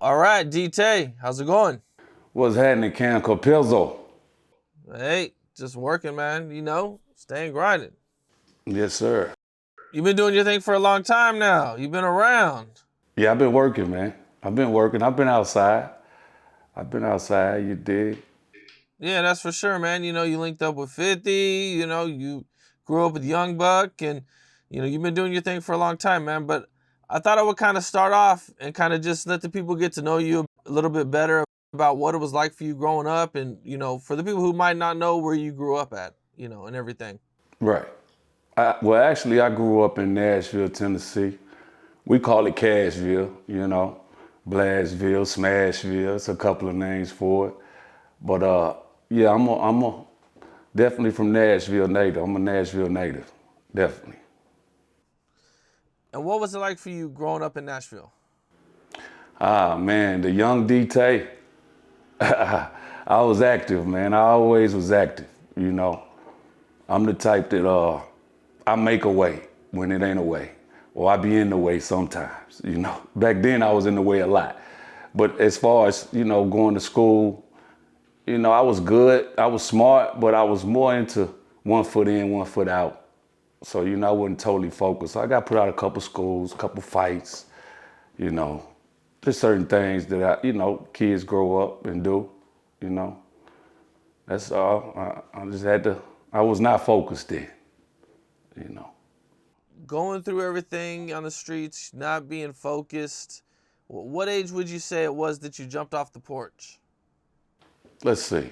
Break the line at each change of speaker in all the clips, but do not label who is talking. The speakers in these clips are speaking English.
All right, DT, how's it going?
What's happening, Cam Capizzo?
Hey, just working, man. Staying grinding.
Yes, sir.
You've been doing your thing for a long time now. You've been around.
Yeah, I've been working, man. I've been working. I've been outside. You dig?
Yeah, that's for sure, man. You linked up with 50. You grew up with Young Buck, and you've been doing your thing for a long time, man. But I thought I would kind of start off and kind of just let the people get to know you a little bit better about what it was like for you growing up, and for the people who might not know where you grew up at, and everything.
Right. Well, actually, I grew up in Nashville, Tennessee. We call it Cashville, Blasville, Smashville. It's a couple of names for it. But yeah, I'm a definitely from Nashville native. I'm a Nashville native, definitely.
And what was it like for you growing up in Nashville?
Ah, man, the young DT. I was active, man. I always was active, you know. I'm the type that I make a way when it ain't a way. Or I be in the way sometimes. Back then I was in the way a lot. But as far as, going to school, I was good. I was smart, but I was more into one foot in, one foot out. So, I wasn't totally focused. I got put out a couple schools, a couple fights, you know. There's certain things that kids grow up and do, you know. That's all. I just had to, I was not focused then, you know.
Going through everything on the streets, not being focused. What age would you say it was that you jumped off the porch?
Let's see.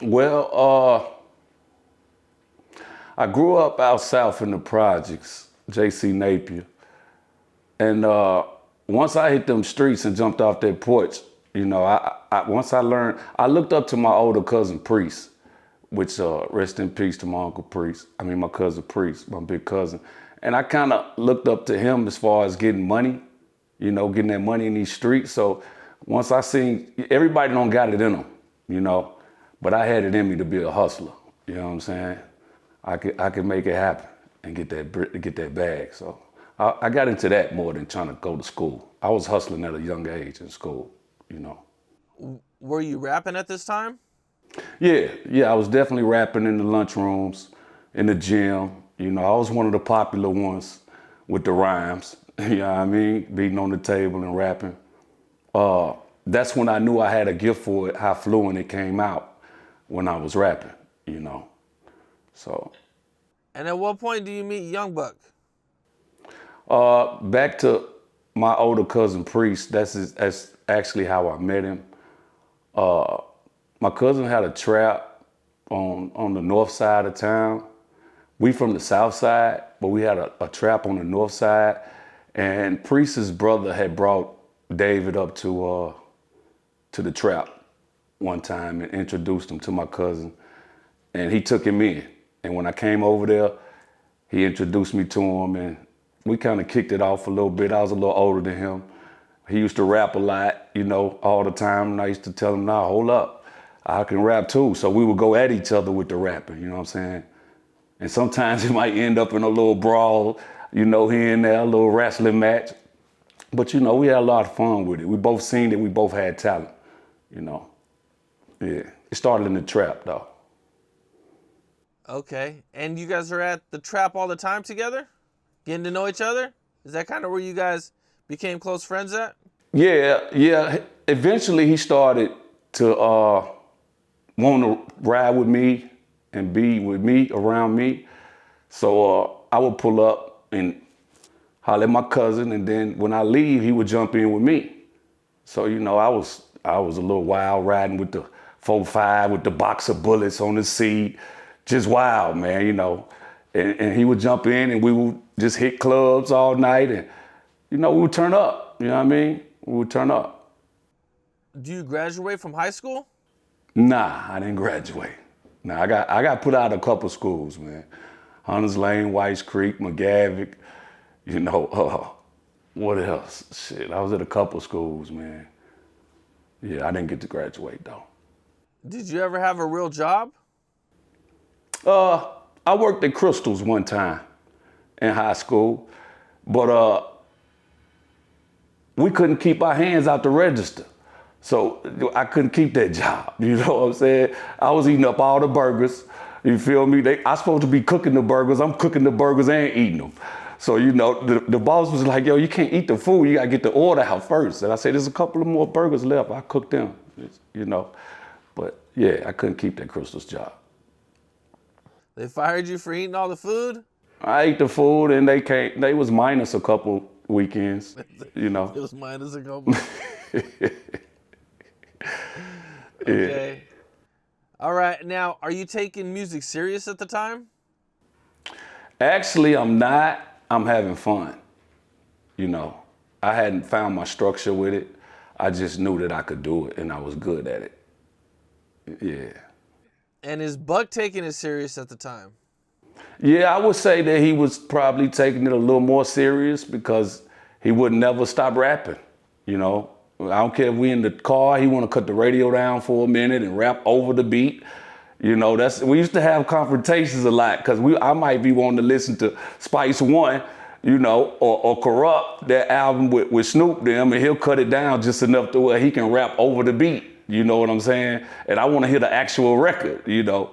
Well, I grew up out south in the projects, J.C. Napier. And once I hit them streets and jumped off that porch, once I learned, I looked up to my older cousin Priest, which rest in peace to my uncle Priest. I mean, my cousin Priest, my big cousin. And I kind of looked up to him as far as getting money, getting that money in these streets. So once I seen, everybody don't got it in them, but I had it in me to be a hustler. You know what I'm saying? I could make it happen and get that bag. So I got into that more than trying to go to school. I was hustling at a young age in school.
Were you rapping at this time?
Yeah, I was definitely rapping in the lunchrooms, in the gym. I was one of the popular ones with the rhymes. You know what I mean? Beating on the table and rapping. That's when I knew I had a gift for it, how fluent it came out when I was rapping. So
And at what point do you meet Young Buck?
back to my older cousin Priest, that's actually how I met him. My cousin had a trap on the north side of town. We from the south side, but we had a trap on the north side. And Priest's brother had brought David up to the trap one time and introduced him to my cousin. And he took him in. And when I came over there, he introduced me to him, and we kind of kicked it off a little bit. I was a little older than him. He used to rap a lot, all the time. And I used to tell him, nah, hold up. I can rap too. So we would go at each other with the rapping, you know what I'm saying? And sometimes it might end up in a little brawl, here and there, a little wrestling match. But, we had a lot of fun with it. We both seen it. We both had talent, you know. Yeah. It started in the trap, though.
Okay. And you guys are at the trap all the time together? Getting to know each other? Is that kind of where you guys became close friends at?
Yeah. Eventually he started to want to ride with me and be with me, around me. So I would pull up and holler at my cousin, and then when I leave, he would jump in with me. So, I was a little wild riding with the 4.5 with the box of bullets on the seat. Just wild, man. And he would jump in and we would just hit clubs all night, and, we would turn up, you know what I mean? We would turn up.
Do you graduate from high school?
Nah, I didn't graduate. Nah, I got put out of a couple schools, man. Hunters Lane, Whites Creek, McGavick, what else? Shit, I was at a couple schools, man. Yeah, I didn't get to graduate though.
Did you ever have a real job?
I worked at Crystals one time in high school, but we couldn't keep our hands out the register. So I couldn't keep that job. You know what I'm saying? I was eating up all the burgers. You feel me? I supposed to be cooking the burgers. I'm cooking the burgers and eating them. So, you know, the boss was like, yo, you can't eat the food. You got to get the order out first. And I said, there's a couple of more burgers left. I cooked them, you know. But yeah, I couldn't keep that Crystal's job.
They fired you for eating all the food?
I ate the food and they was minus a couple weekends, you know.
It was minus a couple. Okay.
Yeah.
All right. Now, are you taking music serious at the time?
Actually, I'm not. I'm having fun. You know, I hadn't found my structure with it. I just knew that I could do it and I was good at it. Yeah.
And is Buck taking it serious at the time?
Yeah, I would say that he was probably taking it a little more serious because he would never stop rapping, you know. I don't care if we in the car, he want to cut the radio down for a minute and rap over the beat. You know, we used to have confrontations a lot because I might be wanting to listen to Spice One, you know, or Corrupt, that album with Snoop them, and he'll cut it down just enough to where he can rap over the beat. You know what I'm saying? And I want to hear the actual record, you know.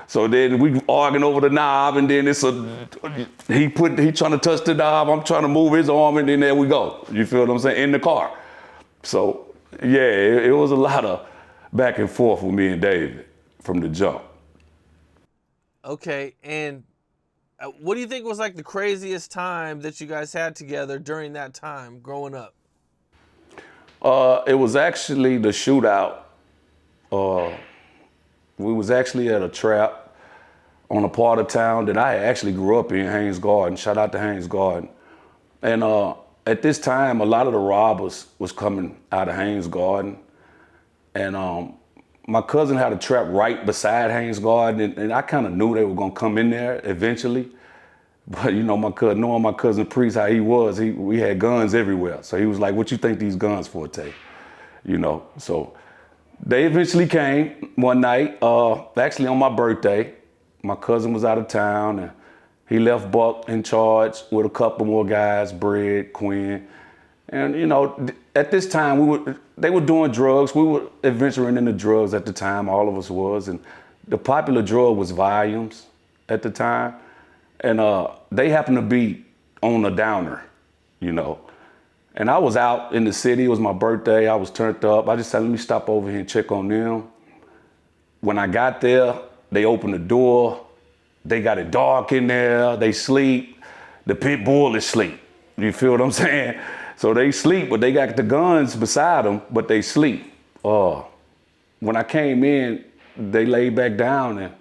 So then we arguing over the knob, and then he trying to touch the knob, I'm trying to move his arm, and then there we go. You feel what I'm saying? In the car. So yeah, it was a lot of back and forth with me and David from the jump.
Okay, and what do you think was like the craziest time that you guys had together during that time growing up?
It was actually the Shootout. We was actually at a trap on a part of town that I actually grew up in, Haynes Garden. Shout out to Haynes Garden. And at this time, a lot of the robbers was coming out of Haynes Garden. And my cousin had a trap right beside Haynes Garden, and I kind of knew they were gonna come in there eventually. But you know, knowing my cousin Priest, how he was, we had guns everywhere. So he was like, what you think these guns for, Tay? You know, so they eventually came one night, actually on my birthday. My cousin was out of town, and he left Buck in charge with a couple more guys, Bread, Quinn. And you know, at this time, they were doing drugs. We were adventuring into drugs at the time, all of us was. And the popular drug was volumes at the time. And they happened to be on a downer, you know. And I was out in the city, it was my birthday, I was turned up. I just said, let me stop over here and check on them. When I got there, they opened the door. They got it dark in there, they sleep. The pit bull is asleep. You feel what I'm saying? So they sleep, but they got the guns beside them, but they sleep. When I came in, they laid back down, and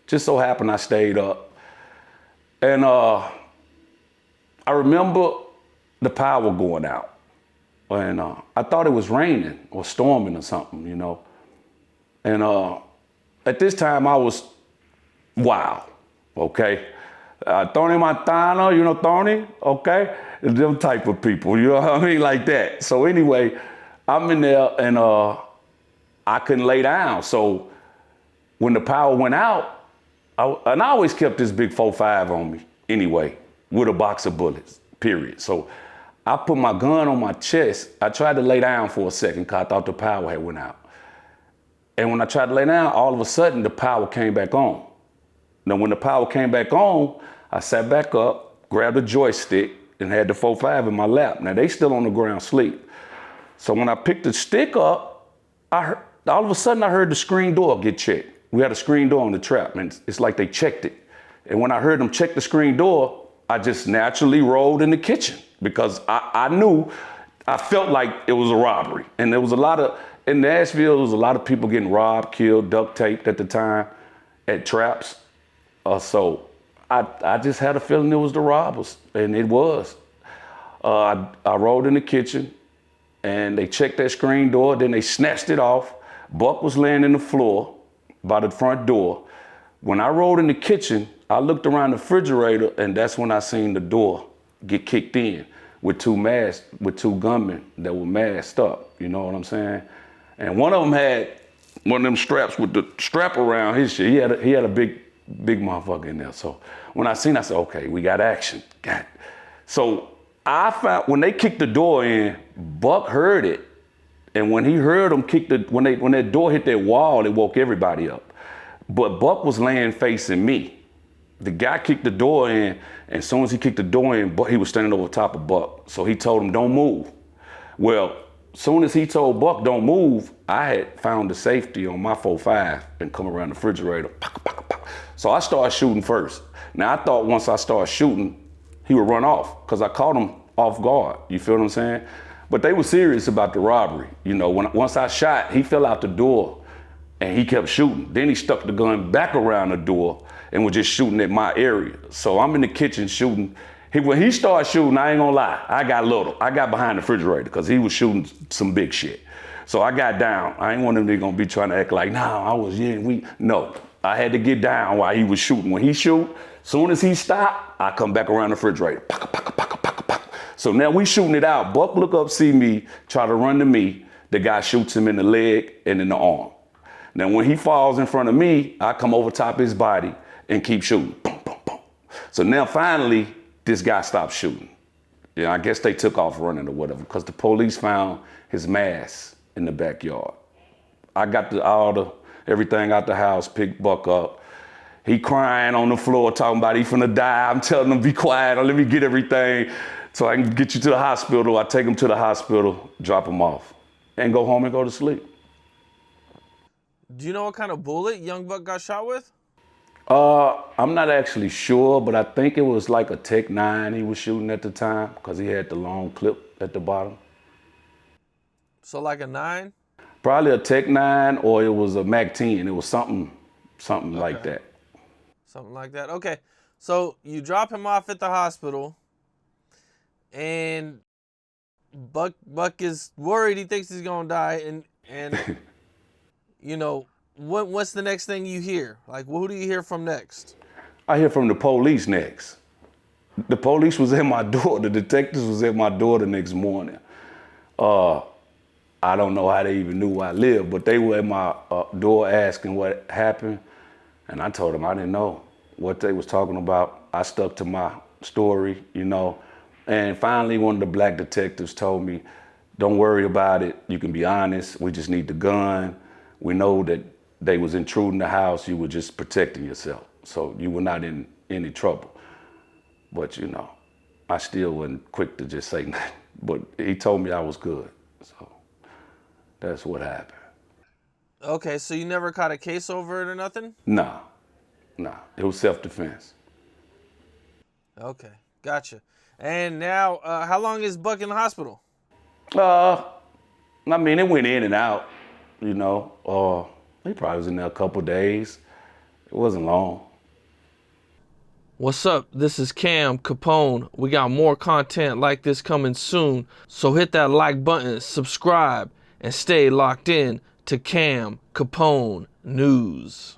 just so happened I stayed up. And I remember the power going out. And I thought it was raining or storming or something, you know. And at this time I was wild, okay? Tony Montana, you know Tony, okay? Them type of people, you know what I mean, like that. So anyway, I'm in there and I couldn't lay down. So when the power went out, and I always kept this big 4.5 on me anyway, with a box of bullets, period. So I put my gun on my chest. I tried to lay down for a second because I thought the power had went out. And when I tried to lay down, all of a sudden the power came back on. Now when the power came back on, I sat back up, grabbed a joystick, and had the 4.5 in my lap. Now they still on the ground asleep. So when I picked the stick up, all of a sudden I heard the screen door get checked. We had a screen door on the trap, and it's like they checked it. And when I heard them check the screen door, I just naturally rolled in the kitchen because I knew, I felt like it was a robbery. And there was a lot of, in Nashville, there was a lot of people getting robbed, killed, duct taped at the time at traps. So I just had a feeling it was the robbers, and it was. I rolled in the kitchen, and they checked that screen door, then they snatched it off. Buck was laying in the floor by the front door. When I rolled in the kitchen, I looked around the refrigerator, and that's when I seen the door get kicked in with two gunmen that were masked up, you know what I'm saying? And one of them had one of them straps with the strap around his shit. He had a big motherfucker in there. So when I seen, I said, okay, we got action. So I found when they kicked the door in, Buck heard it. And when he heard them when that door hit that wall, it woke everybody up. But Buck was laying facing me. The guy kicked the door in, and as soon as he kicked the door in, he was standing over top of Buck. So he told him, don't move. Well, as soon as he told Buck, don't move, I had found the safety on my 4.5 and come around the refrigerator. So I started shooting first. Now I thought once I started shooting, he would run off because I caught him off guard. You feel what I'm saying? But they were serious about the robbery. You know, once I shot, he fell out the door and he kept shooting. Then he stuck the gun back around the door and was just shooting at my area. So I'm in the kitchen shooting. When he started shooting, I ain't gonna lie, I got little. I got behind the refrigerator because he was shooting some big shit. So I got down. I ain't one of them gonna be trying to act like, nah, I was, no. I had to get down while he was shooting. When he shoot, soon as he stopped, I come back around the refrigerator. So now we shooting it out. Buck look up, see me, try to run to me. The guy shoots him in the leg and in the arm. Now when he falls in front of me, I come over top his body and keep shooting. Boom, boom, boom. So now finally, this guy stopped shooting. Yeah, I guess they took off running or whatever because the police found his mask in the backyard. I got everything out the house, picked Buck up. He crying on the floor, talking about he finna die. I'm telling him, be quiet, let me get everything so I can get you to the hospital. I take him to the hospital, drop him off, and go home and go to sleep.
Do you know what kind of bullet Young Buck got shot with?
I'm not actually sure, but I think it was like a Tech 9 he was shooting at the time because he had the long clip at the bottom.
So like a 9?
Probably a Tech 9 or it was a Mac 10. It was something like that.
Something like that. Okay. So you drop him off at the hospital and Buck is worried. He thinks he's going to die. And you know, what's the next thing you hear? Like, who do you hear from next?
I hear from the police next. The police was at my door. The detectives was at my door the next morning. I don't know how they even knew where I lived, but they were at my door asking what happened. And I told them I didn't know what they was talking about. I stuck to my story, you know. And finally, one of the black detectives told me, don't worry about it. You can be honest. We just need the gun. We know that they was intruding the house. You were just protecting yourself. So you were not in any trouble. But, you know, I still wasn't quick to just say nothing. But he told me I was good. So that's what happened.
Okay, so you never caught a case over it or nothing?
Nah. It was self-defense.
Okay, gotcha. And now, how long is Buck in the hospital?
I mean, it went in and out, you know. He probably was in there a couple days. It wasn't long.
What's up? This is Cam Capone. We got more content like this coming soon. So hit that like button, subscribe, and stay locked in to Cam Capone News.